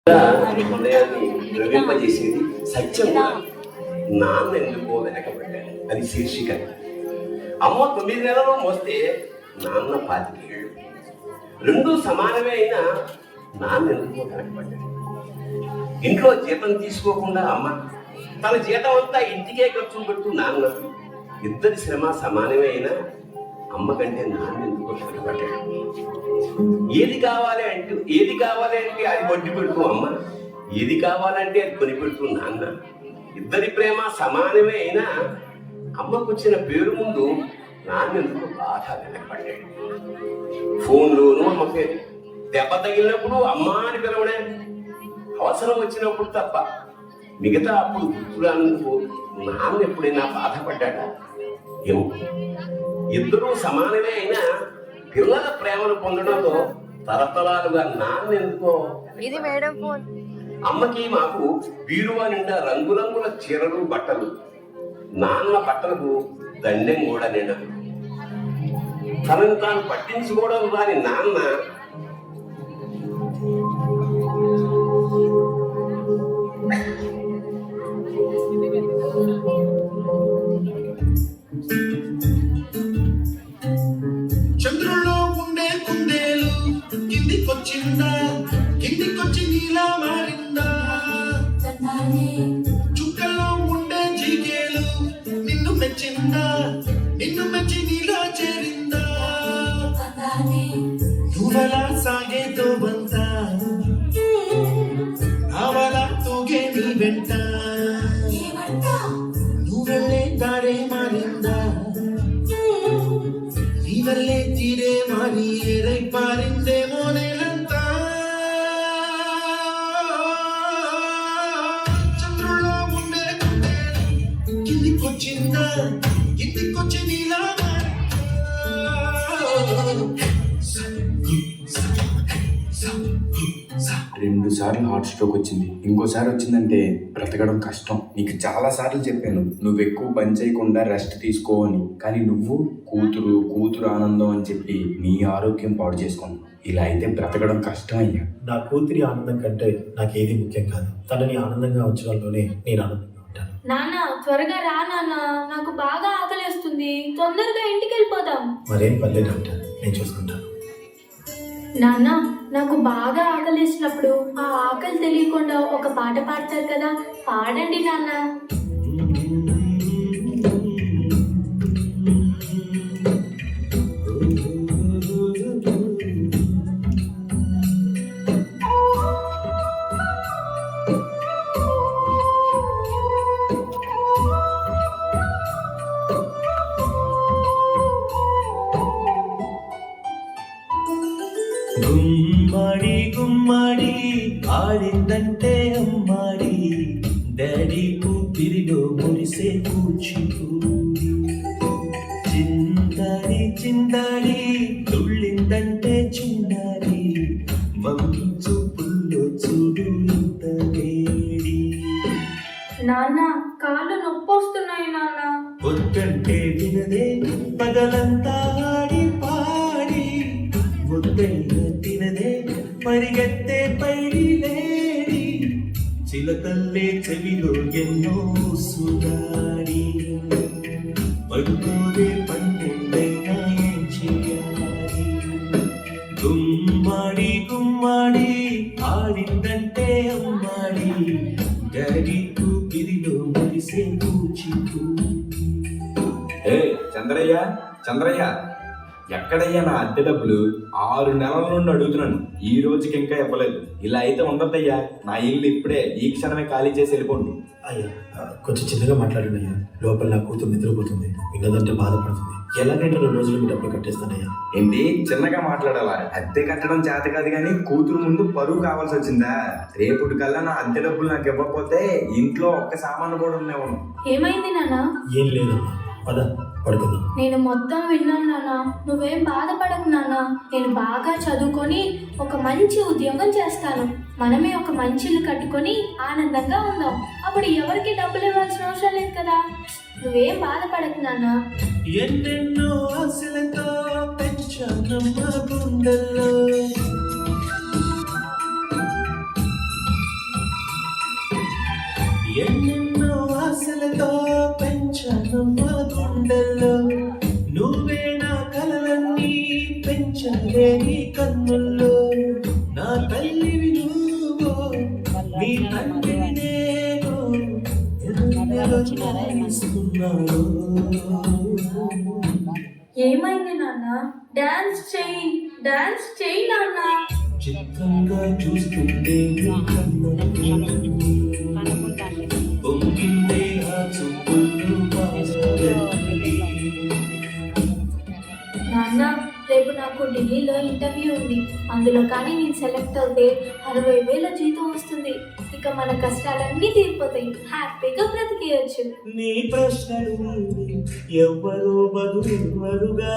హృదయాన్ని ద్రవింపజేసేది సత్యం కూడా. నాన్న ఎందుకో వెనకబడ్డాడు, అది శీర్షిక. అమ్మ 9 నెలలు మోస్తే నాన్న 25 ఏళ్ళు. రెండు సమానమే అయినా నాన్న ఎందుకో వెనకబడ్డాడు. ఇంట్లో జీతం తీసుకోకుండా అమ్మ తన జీతం అంతా ఇంటికే ఖర్చు పెడుతూ నాన్న. ఇద్దరి శ్రమ సమానమే అయినా అమ్మ కంటే నాన్న ఎందుకో వెనకబడ్డాడు. ఏది కావాలి అంటే అది వడ్డీ పెడుతూ అమ్మ, ఏది కావాలంటే అది కొని పెడుతూ నాన్న. ఇద్దరి ప్రేమ సమానమే అయినా అమ్మకు వచ్చిన పేరు ముందు నాన్న ఎందుకు బాగా వెనకబడ్డాడు. ఫోన్లోనూ అమ్మ పేరు, దెబ్బ తగిలినప్పుడు అమ్మ అని పిలవడే, అవసరం వచ్చినప్పుడు తప్ప మిగతా అప్పుడు గుర్తురానందుకు నాన్న ఎప్పుడైనా బాధపడ్డాడా ఏమో. ఇద్దరూ సమానమే అయినా పిల్లల ప్రేమను పొందడంలో తరతరాలుగా నాన్న ఎందుకో. ఇది మేడం ఫోన్. అమ్మకి మాకు బీరువా నిండా రంగురంగుల చీరలు బట్టలు, నాన్న బట్టలకు దండెం కూడా నిండదు. తనను తాను పట్టించుకోవడం రాని నాన్న చంద్రుల్లో ఉండే కుందేలు కిందికొచ్చిందా, కిందికొచ్చి నీలా మారిందా. చుక్కల్లో ఉండే జీకేలు నిన్ను మెచ్చిందా, నిన్ను మెచ్చి నీలా చేరిందా. నువ్వలా సాగే తోబంతా, నావలా తూగే నీ వెంట. నువ్వెళ్ళే దారే మారిందా, నీ వల్లే తీరే మారి ఏరై పారిందేమో నేలంతా. చంద్రుల్లో ఉండే కిందికొచ్చిందా, కిందికొచ్చి నీలా రెండు సార్లు హార్ట్ స్ట్రోక్ వచ్చింది, ఇంకోసారి వచ్చిందంటే బ్రతకడం కష్టం. నీకు చాలా సార్లు చెప్పాను నువ్వు ఎక్కువ పని చేయకుండా రెస్ట్ తీసుకో అని, కానీ నువ్వు కూతురు ఆనందం అని చెప్పి నీ ఆరోగ్యం పాడు చేసుకున్నావు. ఇలా అయితే బ్రతకడం కష్టం అయ్యా. నా కూతురి ఆనందం కంటే నాకేది ముఖ్యం కాదు. తనని ఆనందంగా ఉంచడంలోనే నేను ఆనందంగా ఉంటాను. నాన్న త్వరగా రా నాన్న, నాకు బాగా ఆకలేస్తుంది, తొందరగా ఇంటికి వెళ్ళిపోదాం. మరేం పర్లేదు డాక్టర్, నేను చూసుకుంటాను. నాన్న నాకు బాగా ఆకలేసినప్పుడు ఆ ఆకలి తెలియకుండా ఒక పాట పాడతారు కదా, పాడండి నాన్న. గుమ్మడి గుమ్మడి ఆడిందంటే అమ్మాడి, డాడీ ఊపిరిలో మురిసే కూచిపూడి. చిందాడి చిందాడి తుళ్ళిందంటే చిన్నారి, మమ్మీ చూపుల్లో చూడు ఇంత వేడి. నాన్న కాళ్ళు నొప్పి వస్తున్నాయి నాన్న. వద్దంటే వినదే పగలంతా ఆడి పాడి, వద్దైనా తినదే పరిగెత్తే పైడి లేడి. చిలకల్లే చెవిలో ఎన్నో సుగాడి, పడుకోదే పన్నెండైనా ఏం చేయాలి. గుమ్మాడి గుమ్మాడి ఆడిందంటే అమ్మాడి, డాడీ కూపిరిలో మురిసే కూచిపూడి. చంద్రయ్య ఎక్కడయ్యా నా అద్దె డబ్బులు? 6 నెలల నుండి అడుగుతున్నాను, ఈ రోజుకి ఇంకా ఇవ్వలేదు. ఇలా అయితే ఉండద్దయ్యా, నా ఇల్లు ఇప్పుడే ఈ క్షణమే ఖాళీ చేసి వెళ్ళిపోండి. అయ్యా కొంచెం చిన్నగా మాట్లాడండి అయ్యా, లోపల నా కూతురు నిద్రపోతుంది, విన్నదంటే బాధపడుతుంది. ఎలాగైతే 2 రోజులు మీ డబ్బులు కట్టేస్తానయ్యా. ఏంటి చిన్నగా మాట్లాడాలా? అద్దె కట్టడం చేత కాదు కానీ కూతురు ముందు పరువు కావాల్సి వచ్చిందా? రేపటి కల్లా నా అద్దె డబ్బులు నాకు ఇవ్వకపోతే ఇంట్లో ఒక్క సామాను కూడా ఉండేవాడు. ఏమైంది నాన్న? ఏం లేదమ్మా, పద పడుకుందాం. నేను మొత్తం విన్నాను నాన్న, నువ్వేం బాధపడకు నాన్న. నేను బాగా చదువుకొని ఒక మంచి ఉద్యోగం చేస్తాను, మనమే ఒక మంచి ఇల్లు కట్టుకొని ఆనందంగా ఉందాం. అప్పుడు ఎవరికి డబ్బులు ఇవ్వాల్సిన అవసరం లేదు కదా. నువ్వేం బాధపడకు నాన్న. ఎన్నెన్నో ఆశలతో పెంచానమ్మ గుండెల్లో, ఎన్నెన్నో ఆశలతో పెంచానమ్మా గుండెల్లో, నువ్వే నా కలలన్నీ పెంచాలే నీ కన్నుల్లో. నా తల్లివి నువ్వు, నీ తండ్రిని నేను, ఎన్నెలో చూస్తున్నాను. ఏమైంది నాన్న? డాన్స్ చెయ్యి నాన్న. చిత్రంగా చూస్తుంటే నీ కన్నులు పొంగిందే ఆ చూపులు బాధలన్నీ. నాన్న, రేపు నాకు ఢిల్లీలో ఇంటర్వ్యూ ఉంది. అందులో కానీ నేను సెలెక్ట్ అవుతే 60,000 జీతం వస్తుంది. ఇక మన కష్టాలన్నీ తీరిపోతాయి, హ్యాపీగా బ్రతికేయచ్చు. నీ ప్రశ్నలు ఎవ్వరో బదులెవ్వరుగా.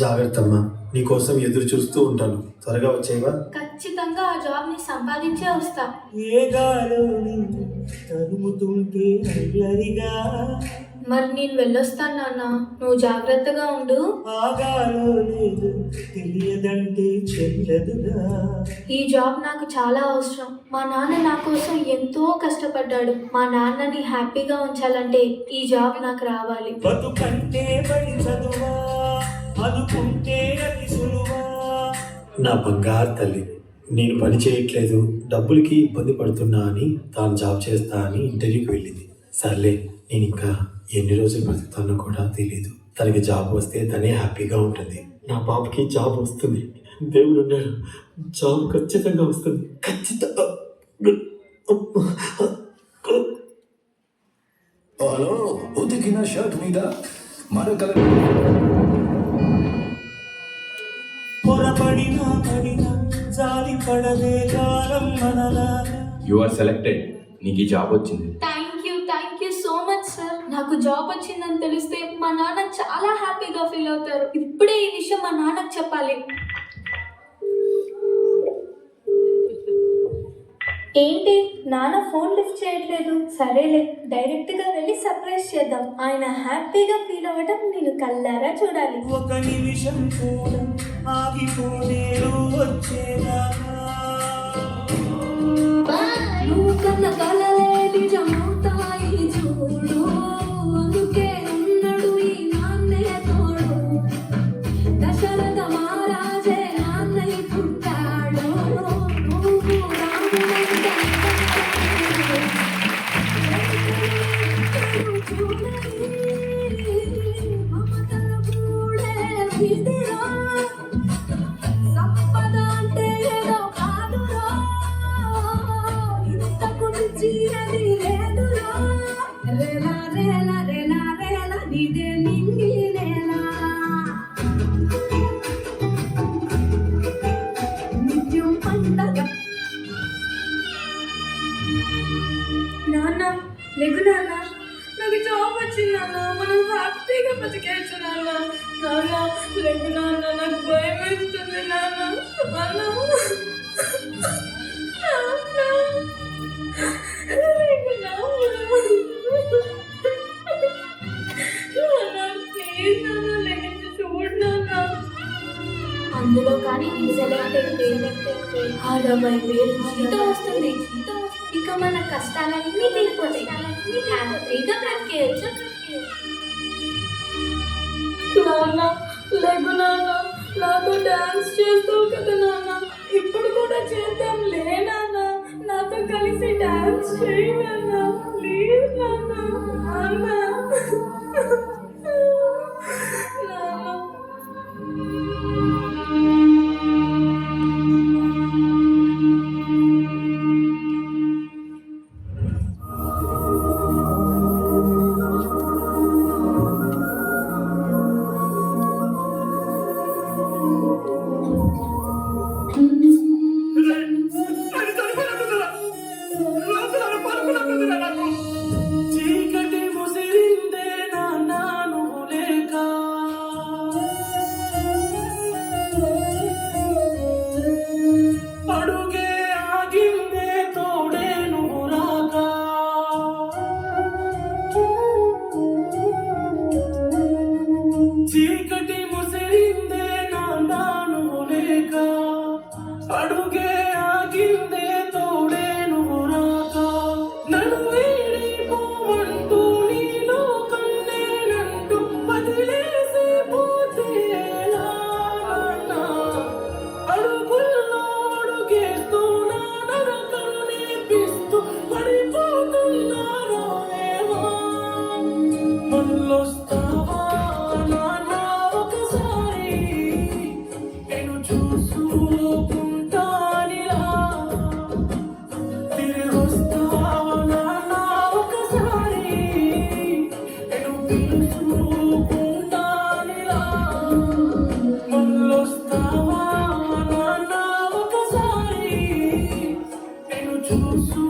జాగ్రత్త అమ్మా, నీకోసం ఎదురు చూస్తూ ఉంటాను. త్వరగా వచ్చేవా? ఖచ్చితంగా ఆ జాబ్ని సంపాదించే వస్తా. ఏ గాలో నిన్ను తరుముతుంటే అల్లరిగా, మరి నేను వెళ్ళొస్తాను నాన్న, నువ్వు జాగ్రత్తగా ఉండు. ఆగాలో లేదు తెలియదంటే చెల్లదుగా. ఈ జాబ్ నాకు చాలా అవసరం. మా నాన్న నా కోసం ఎంతో కష్టపడ్డాడు. మా నాన్నని హ్యాపీగా ఉంచాలంటే ఈ జాబ్ నాకు రావాలి. బతుకంటే బడి చదువా, అనుకుంటే అతి సులువా. నా బంగారు తల్లి, నేను పని చేయట్లేదు, డబ్బులకి ఇబ్బంది పడుతున్నా అని తాను జాబ్ చేస్తా అని ఇంటర్వ్యూకి వెళ్ళింది. సర్లే, నేను ఇంకా ఎన్ని రోజులు బ్రతుకుతానో కూడా తెలియదు. తనకి జాబ్ వస్తే తనే హ్యాపీగా ఉంటుంది. నా పాపకి జాబ్ వస్తుంది, దేవుడు ఉన్నాడు, జాబ్ ఖచ్చితంగా వస్తుంది, ఖచ్చితంగా. హలో, ఉతికిన షర్ట్ మీద మరొక పొరపడినా పడినా జాలి పడదే కాలం మనలా. You are selected. నీకు ఈ జాబ్ వచ్చింది. Thank you so much sir. నాకు జాబ్ వచ్చిందని తెలిస్తే మా నాన్న చాలా హ్యాపీగా ఫీల్ అవుతారు. ఇప్పుడే ఈ విషయం మా నాన్నకు చెప్పాలి. ఏంటి నాన్న ఫోన్ లిఫ్ట్ చేయట్లేదు? సరేలే, డైరెక్ట్గా వెళ్ళి సర్ప్రైజ్ చేద్దాం. ఆయన హ్యాపీగా ఫీల్ అవ్వడం నేను కళ్ళారా చూడాలి. ఒక నిమిషం కూడా ఆగిపోనేరు వచ్చేదాకా. నువ్వు కన్న కలలే నిజమవుతాయి చూడు, అందుకే ఉన్నాడు ఈ నాన్నే తోడు. దశరథ మహారాజే నాన్నై పుట్టాడు, నువ్వు రాముడంటే మమతల కూడే విధిరా, సంపద అంటే ఏదో కాదురా, ఇంతకు మించినది లేదురా. రేలా రేలా రేలా రేలా నీదే నింగి నేలా, నిత్యం పండగ. నాన్న, లెగు నాన్న, నాకు జాబ్ వచ్చింది నాన్న, మనం హ్యాపీగా బతికేయచ్చు నాన్న. నాన్న లెగు నాన్న, నాకు భయం వేస్తుంది నాన్న. నాన్న లెగు నాన్న. ప్లీజ్ నాన్న, లెగించి చూడు నాన్న. అందులో కానీ నేను సెలెక్ట్ అయితే 60,000 జీతం వస్తుంది. ఇక మన కష్టాలన్నీ తీరిపోతాయి, హ్యాపీగా బ్రతికేయచ్చు. నాన్న లెగు నాన్న, నాతో డాన్స్ చేస్తావు కదా నాన్న, ఇప్పుడు కూడా చేద్దాం లే నాన్న. నాతో కలిసి డాన్స్ చేయి నాన్న, ప్లీజ్ నాన్న. నాన్న చీకటి ముసిరిందే నాన్న, చూస్తూ